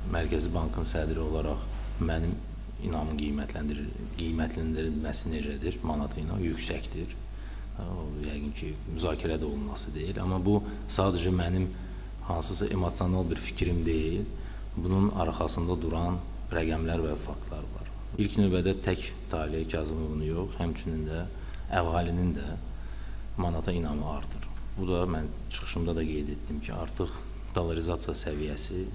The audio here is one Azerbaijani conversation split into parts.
Mərkəzi Bankın sədri olaraq mənim inamın qiymətləndirilməsi necədir? Manatı ilə yüksəkdir. Yəqin ki, müzakirə də olunması deyil. Amma bu sadəcə mənim hansısa emosional bir fikrim deyil. Bunun arxasında duran rəqəmlər və faktlar var. İlk növbədə tək Taleh Kazımovun yox, həmçinin də əhalinin də manata inamı artır. Bu da mən çıxışımda da qeyd etdim ki, artıq dolarizasiya səviyyəsi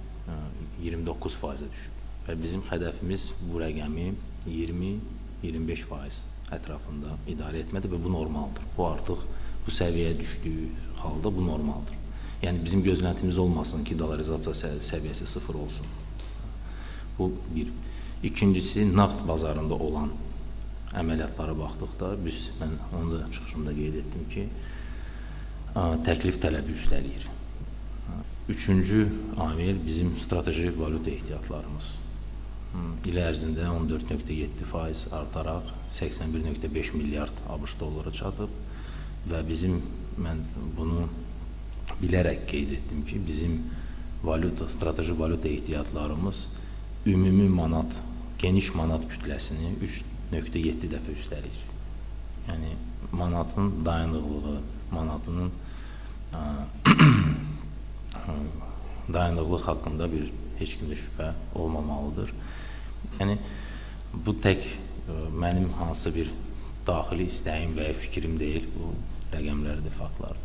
29%-ə düşür. Və bizim hədəfimiz bu rəqəmi 20-25% ətrafında idarə etmədir və bu normaldır. Bu artıq bu səviyyəyə düşdüyü halda bu normaldır. Yəni bizim gözləntimiz olmasın ki, dolarizasiya səviyyəsi 0 olsun. Bu bir. İkincisi, nağd bazarında olan əməliyyatlara baxdıqda, mən onu da çıxışımda qeyd etdim ki, təklif tələbi üstələyir. Üçüncü amil bizim strateji valyuta ehtiyatlarımız. İl ərzində 14,7% artaraq 81,5 milyard ABŞ dollara çatıb və mən bunu bilərək qeyd etdim ki, bizim strateji valyuta ehtiyatlarımız ümumi manat, geniş manat kütləsini 3,7 dəfə üstəlir. Yəni, manatın dayanıqlığı, manatının dayanıqlıq haqqında heç kimdə şübhə olmamalıdır. Yəni, bu tək mənim hansısa bir daxili istəyim və ya fikrim deyil, bu rəqəmlərdir, faktlardır.